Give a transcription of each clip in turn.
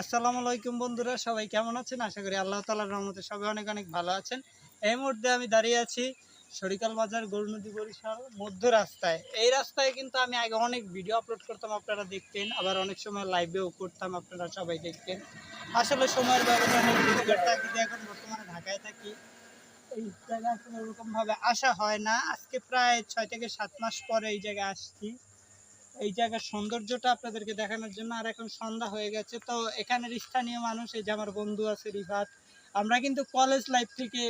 আসসালামু আলাইকুম বন্ধুরা, সবাই কেমন আছেন? আশা করি আল্লাহ তাআলার রহমতে সবাই অনেক অনেক ভালো আছেন। এই মুহূর্তে আমি দাঁড়িয়ে আছি সরিকাল বাজার গৌরনদী বরিশাল মধ্য রাস্তায়। এই রাস্তায় কিন্তু আমি আগে অনেক ভিডিও আপলোড করতাম, আপনারা দেখতেন, আবার অনেক সময় লাইভেও করতাম, আপনারা সবাই দেখতেন। আসলে সময়ের ব্যবধানে কিন্তু এখন বর্তমানে ঢাকায় থাকি, এই জায়গায় আসলে ওরকমভাবে আসা হয় না। আজকে প্রায় 6 থেকে 7 মাস পরে এই জায়গায় আসছি, এই জায়গার সৌন্দর্যটা আপনাদেরকে দেখানোর জন্য। আর এখন সন্ধ্যা হয়ে গেছে, তো এখানের স্থানীয় মানুষ, এই যে আমার বন্ধু আছে রিফাত, আমরা কিন্তু কলেজ লাইফ থেকে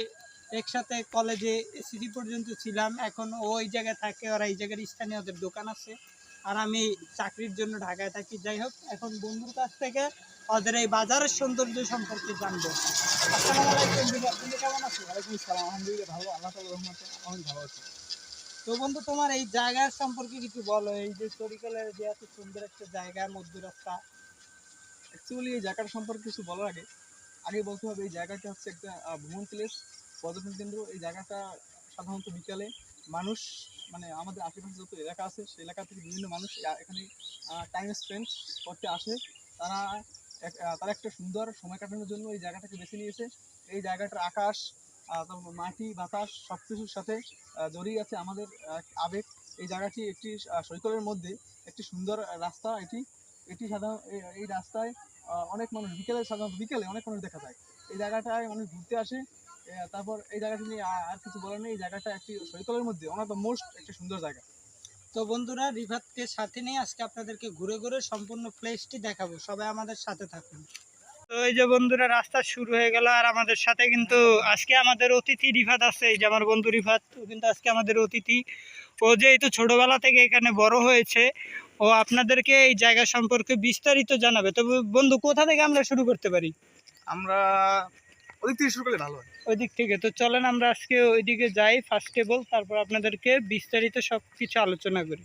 একসাথে কলেজে এসএসসি পর্যন্ত ছিলাম। এখন ও ওই জায়গায় থাকে, ওরা এই জায়গার স্থানীয় ওদের দোকান আছে, আর আমি চাকরির জন্য ঢাকায় থাকি। যাই হোক, এখন বন্ধুর কাছ থেকে ওদের এই বাজারের সৌন্দর্য সম্পর্কে জানবো। আসসালামু আলাইকুম রিফাত, তুমি কেমন আছো? ওয়ালাইকুম আসসালাম। আলহামদুলিল্লাহ ভালো, আল্লাহ তাআলার রহমতে আমি ভালো আছি। তো বন্ধু, তোমার এই জায়গার সম্পর্কে কিছু বলো। এই যে তরিকলের যে এত সুন্দর একটা জায়গা, মধ্য রাস্তা। অ্যাকচুয়ালি এই জায়গাটা সম্পর্কে কিছু বলার আগে বলতে হবে এই জায়গাটা হচ্ছে একটা ভ্রমণ প্লেস, পর্যটন কেন্দ্র। এই জায়গাটা সাধারণত বিকালে মানুষ, মানে আমাদের আশেপাশে যত এলাকা আছে সেই এলাকা থেকে বিভিন্ন মানুষ এখানে টাইম স্পেন্ড করতে আসে। তারা তারা একটা সুন্দর সময় কাটানোর জন্য এই জায়গাটাকে বেছে নিয়েছে। এই জায়গাটার আকাশ, তারপর মাটি বাতাস সব কিছুর সাথে জড়িয়ে আছে আমাদের আবেগ। এই জায়গাটি একটি সৈকতের মধ্যে একটি সুন্দর রাস্তা। এটি এটি সাধারণ এই রাস্তায় অনেক মানুষ সাধারণত বিকেলে অনেক মানুষ দেখা যায়। এই জায়গাটায় মানুষ ঘুরতে আসে। তারপর এই জায়গাটি নিয়ে আর কিছু বলার নেই। এই জায়গাটা একটি সৈকতের মধ্যে ওয়ান অফ দ্য মোস্ট একটি সুন্দর জায়গা। তো বন্ধুরা, রিফাতকে সাথে নিয়ে আজকে আপনাদেরকে ঘুরে ঘুরে সম্পূর্ণ প্লেসটি দেখাবো, সবাই আমাদের সাথে থাকুন। তো এই যে বন্ধুরা, রাস্তা শুরু হয়ে গেল, আর আমাদের সাথে কিন্তু আজকে আমাদের অতিথি রিফাত আছে। এই যে আমার বন্ধু রিফাত, ও কিন্তু আজকে আমাদের অতিথি। ও যেহেতু ছোটবেলা থেকে এখানে বড় হয়েছে, ও আপনাদেরকে এই জায়গা সম্পর্কে বিস্তারিত জানাবে। তো বন্ধু, কোথা থেকে আমরা শুরু করতে পারি? আমরা ওদিক থেকে শুরু করলে ভালো হয়। ওই দিক থেকে তো চলেন আমরা আজকে ওইদিকে যাই, ফার্স্ট অফ অল, তারপর আপনাদেরকে বিস্তারিত সব কিছু আলোচনা করি।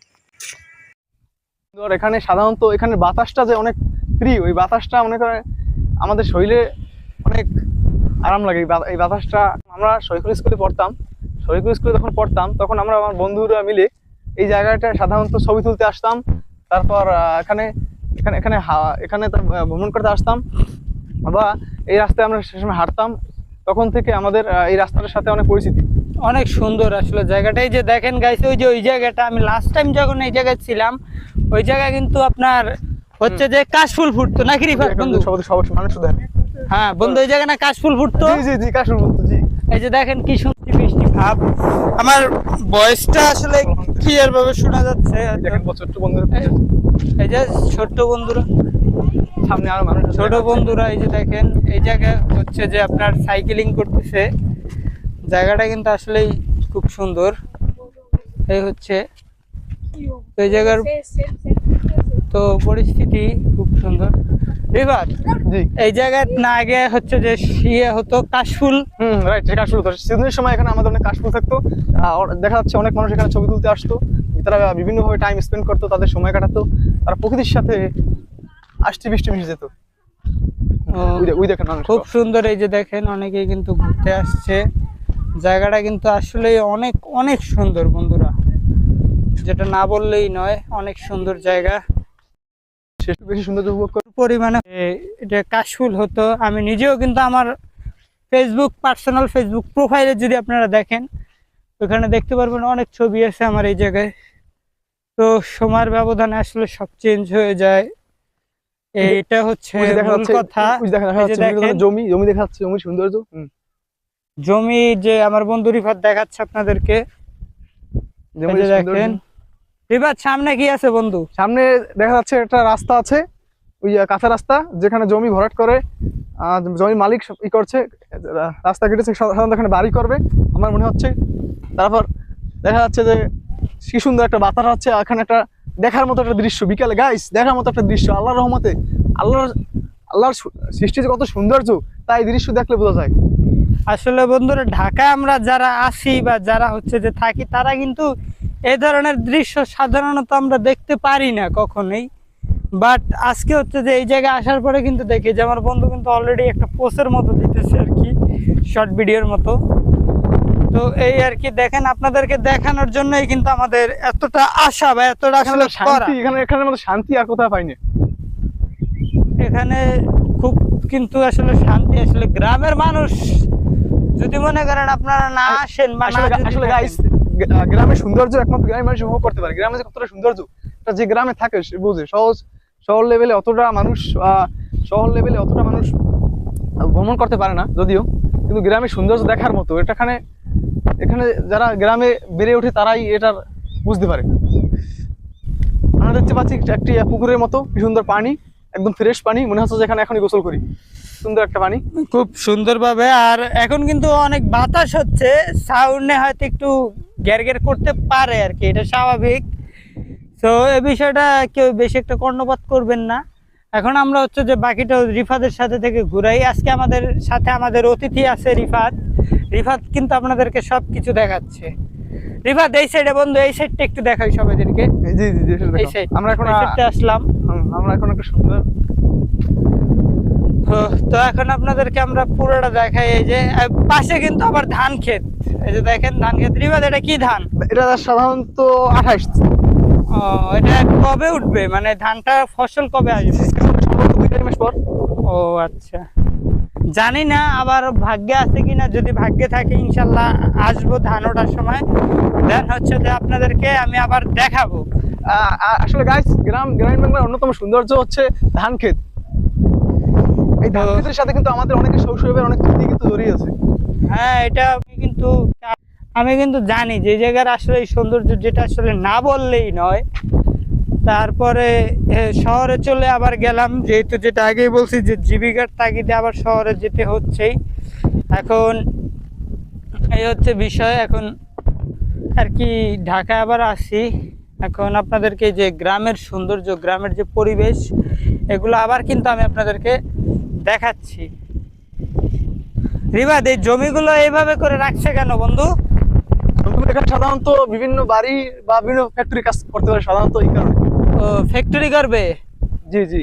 এখানে সাধারণত এখানে বাতাসটা যে অনেক ফ্রি, ওই বাতাসটা মনে করে আমাদের শরীরে অনেক আরাম লাগে। এই বাতাসটা, আমরা সৈকত স্কুলে পড়তাম, তখন আমরা আমার বন্ধুরা মিলে এই জায়গাটা সাধারণত ছবি তুলতে আসতাম। তারপর এখানে এখানে এখানে এখানে ভ্রমণ করতে আসতাম, বা এই রাস্তায় আমরা সে সময় হাঁটতাম। তখন থেকে আমাদের এই রাস্তাটার সাথে অনেক পরিচিতি। অনেক সুন্দর আসলে জায়গাটাই, যে দেখেন গাইস, ওই যে ওই জায়গাটা আমি লাস্ট টাইম যখন এই জায়গায় ছিলাম, ওই জায়গায় কিন্তু আপনার হচ্ছে যে কাশফুল ফুটতো নাকি রিফাত বন্ধু? সবাই মানুষ শুধু। হ্যাঁ বন্ধু, ওই জায়গায় না কাশফুল ফুটতো? জি কাশফুল ফুটতো, জি। এই যে দেখেন কি সুন্দর বৃষ্টি ভাব। আমার ভয়েসটা আসলে ক্লিয়ার ভাবে শোনা যাচ্ছে? দেখেন ছোট্ট বন্ধুরা, এই যে ছোট্ট বন্ধুরা, সামনে আরো মানুষ, ছোট বন্ধুরা, এই যে দেখেন এই জায়গায় হচ্ছে যে আপনার সাইকেলিং করতেছে। জায়গাটা কিন্তু আসলেই খুব সুন্দর। এই হচ্ছে এই জায়গার তো পরিস্থিতি খুব সুন্দর। রিফাত, জি, এই জায়গায় না আগে হচ্ছে যে হতো কাশফুল। রাইট, কাশফুল হতো সিজনের সময়। এখানে আমাদের অনেক কাশফুল থাকতো। দেখা যাচ্ছে অনেক মানুষ এখানে ছবি তুলতে আসতো, তারা বিভিন্নভাবে টাইম স্পেন্ড করতো, তাদের সময় কাটাতো, তারা প্রকৃতির সাথে আষ্টি বৃষ্টি মিশে যেত। ওই দেখেন খুব সুন্দর। এই যে দেখেন অনেকেই কিন্তু ঘুরতে আসছে। জায়গাটা কিন্তু আসলে অনেক অনেক সুন্দর বন্ধুরা, যেটা না বললেই নয়। অনেক সুন্দর জায়গা, বেশি সুন্দর উপভোগ করার পরিমাণে এটা কাশফুল হতো। আমি নিজেও কিন্তু আমার পার্সোনাল ফেসবুক প্রোফাইলে যদি আপনারা দেখেন, ওখানে দেখতে পারবেন অনেক ছবি আছে আমার এই জায়গায়। তো সময়ের ব্যবধানে আসলে সব চেঞ্জ হয়ে যায়, এটা হচ্ছে মূল কথা। জমি দেখা যাচ্ছে, জমির সৌন্দর্য। জমি যে আমার বন্ধু রিফাত দেখাচ্ছে আপনাদেরকে, দেখেন। রিফাত, সামনে কি আছে বন্ধু? সামনে দেখা যাচ্ছে একটা রাস্তা আছে, ওই কাঁচা রাস্তা, যেখানে জমি ভরাট করে জমির মালিক করছে, রাস্তা কেটেছে, সাধারণত এখানে বাড়ি করবে আমার মনে হচ্ছে। তারপর দেখা যাচ্ছে যে কি সুন্দর একটা বাতাস হচ্ছে এখানে, একটা দেখার মতো একটা দৃশ্য, বিকালে গাইস দেখার মতো একটা দৃশ্য। আল্লাহর রহমতে, আল্লাহর সৃষ্টি যে কত সৌন্দর্য, তাই দৃশ্য দেখলে বোঝা যায়। আসলে বন্ধুরা, ঢাকায় আমরা যারা আসি বা যারা হচ্ছে যে থাকি, তারা কিন্তু এই ধরনের দৃশ্য সাধারণত আমরা দেখতে পারি না কখনোই। বাট আজকে হচ্ছে যে এই জায়গায় আসার পরে কিন্তু দেখি যে আমার বন্ধু কিন্তু অলরেডি একটা পোস্টের মতো দিতেছে আর কি, শর্ট ভিডিওর মতো। তো এই আর কি, দেখেন আপনাদেরকে দেখানোর জন্যই কিন্তু আমাদের এতটা আশা বা এতটা আসলে শান্তি। এখানের মতো শান্তি আর কোথাও পাইনি। এখানে খুব কিন্তু আসলে শান্তি। আসলে গ্রামের মানুষ যদি মনে করেন আপনারা না আসেন বা না আসলে যদি আসলে থাকেন, গাইস, গ্রামের সৌন্দর্য একমাত্র গ্রামের মানুষ উপভোগ করতে পারে। গ্রামে যে কতটা সৌন্দর্য, এটা যে গ্রামে থাকে সে বুঝে। শহর লেভেলে অতটা মানুষ ভ্রমণ করতে পারে না যদিও, কিন্তু গ্রামের সৌন্দর্য দেখার মতো। এখানে যারা গ্রামে বেড়ে ওঠে তারাই এটা বুঝতে পারে। আমরা দেখতে পাচ্ছি একটি পুকুরের মতো, কি সুন্দর পানি, একদম ফ্রেশ পানি, মনে হচ্ছে যে এখানে এখনই গোসল করি। সুন্দর একটা পানি, খুব সুন্দরভাবে। আর এখন কিন্তু অনেক বাতাস হচ্ছে, সাউন্ডে হয়তো একটু গ্যার গ্যার করতে পারে আর কি, এটা স্বাভাবিক। তো এই বিষয়টা কেউ বেশি একটা কর্ণপাত করবেন না। এখন আমরা হচ্ছে যে বাকিটা রিফাতের সাথে থেকে ঘুরাই। আজকে আমাদের সাথে আমাদের অতিথি আছে রিফাত। রিফাত কিন্তু আপনাদেরকে সব কিছু দেখাচ্ছে। রিফাত এই সাইডে বন্ধু, এই সাইডটা একটু দেখাই সবাইদেরকে। জি জি জি, সেটা এই দেখো। সাইড আমরা এখন আসলাম। আমরা এখন একটা সুন্দর, তো এখন আপনাদেরকে আমরা পুরোটা দেখাই। এই যে পাশে কিন্তু আবার ধান ক্ষেত, এই যে দেখেন ধান ক্ষেত। রিফাত এটা কি ধান? এটা সাধারণত 28। ও, এটা কবে উঠবে, মানে ধানটা ফসল কবে আসবে? সম্ভবত 2-3 মাস পর। ও আচ্ছা, জানি না আবার ভাগ্যে আছে কিনা। যদি ভাগ্যে থাকে ইনশাল্লাহ আসবো ধান ওঠার সময়, দেন হচ্ছে যে আপনাদেরকে আমি আবার দেখাবো। আসলে গাইস, গ্রামীণ বাংলার অন্যতম সৌন্দর্য হচ্ছে ধান ক্ষেত। এই ধান ক্ষেতের সাথে কিন্তু আমাদের অনেকের শৈশবের অনেক স্মৃতি কিন্তু জড়িয়ে আছে। হ্যাঁ, এটা আমি কিন্তু জানি যে এই জায়গার আসলে এই সৌন্দর্য, যেটা আসলে না বললেই নয়। তারপরে শহরে চলে আবার গেলাম, যেহেতু যেটা আগেই বলছি যে জীবিকার তাগিদে আবার শহরে যেতে হচ্ছেই। এখন এই হচ্ছে বিষয়। এখন আর কি ঢাকায় আবার আসি। এখন আপনাদেরকে যে গ্রামের সৌন্দর্য, গ্রামের যে পরিবেশ, এগুলো আবার কিন্তু আমি আপনাদেরকে দেখাচ্ছি। রিবাদ, এই জমিগুলো এইভাবে করে রাখছে কেন বন্ধু? এখানে সাধারণত বিভিন্ন বাড়ি বা বিভিন্ন ফ্যাক্টরি কাজ করতে পারে সাধারণত, এই কারণে। ও, ফ্যাক্টরি করবে? জি জি।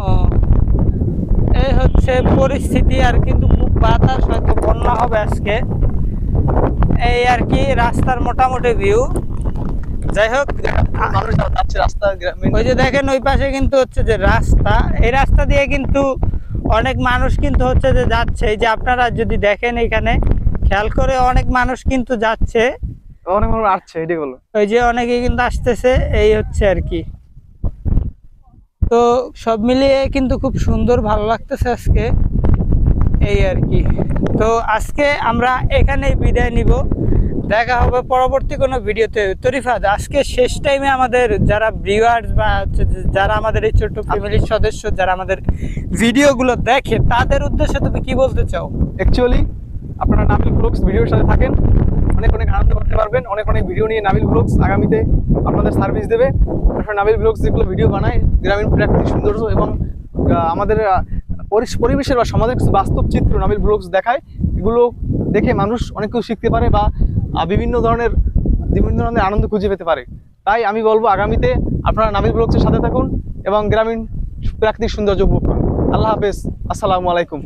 ও, এই হচ্ছে পরিস্থিতি। আর কিন্তু খুব বাতাস, হয়তো বন্যা হবে আজকে। এই আর কি রাস্তার মোটামুটি ভিউ। যাই হোক, মানুষ যাচ্ছে রাস্তা, ওই যে দেখেন ওই পাশে কিন্তু হচ্ছে যে রাস্তা, এই রাস্তা দিয়ে কিন্তু অনেক মানুষ কিন্তু হচ্ছে যে যাচ্ছে। এই যে আপনারা যদি দেখেন এখানে খেয়াল করে, অনেক মানুষ কিন্তু যাচ্ছে, অনেক মানুষ আসছে, এটাই হলো। ওই যে অনেকে কিন্তু আসতেছে, এই হচ্ছে আর কি। তো সব মিলিয়ে কিন্তু খুব সুন্দর, ভালো লাগতেছে আজকে, এই আর কি। তো আজকে আমরা এখানেই বিদায় নিব, দেখা হবে পরবর্তী কোনো ভিডিওতে। তো রিফাত, আজকে শেষ টাইমে আমাদের যারা ভিউয়ার্স বা যারা আমাদের এই ছোট্ট ফ্যামিলির সদস্য, যারা আমাদের ভিডিওগুলো দেখে, তাদের উদ্দেশ্যে তুমি কি বলতে চাও? অ্যাকচুয়ালি আপনারা নাবিল ব্লগস ভিডিওর সাথে থাকেন, অনেক আনন্দ করতে পারবেন। অনেক ভিডিও নিয়ে নাবিল ব্লগস আগামীতে আপনাদের সার্ভিস দেবে। আসলে নাবিল ব্লগস যেগুলো ভিডিও বানায় গ্রামীণ প্রাকৃতিক সৌন্দর্য এবং আমাদের পরিবেশের বা সমাজের কিছু বাস্তব চিত্র নাবিল ব্লগস দেখায়। এগুলো দেখে মানুষ অনেক কিছু শিখতে পারে বা বিভিন্ন ধরনের আনন্দ খুঁজে পেতে পারে। তাই আমি বলবো আগামীতে আপনারা নাবিল ব্লগসের সাথে থাকুন এবং গ্রামীণ প্রাকৃতিক সৌন্দর্য উপভোগ করুন। আল্লাহ হাফেজ, আসসালামু আলাইকুম।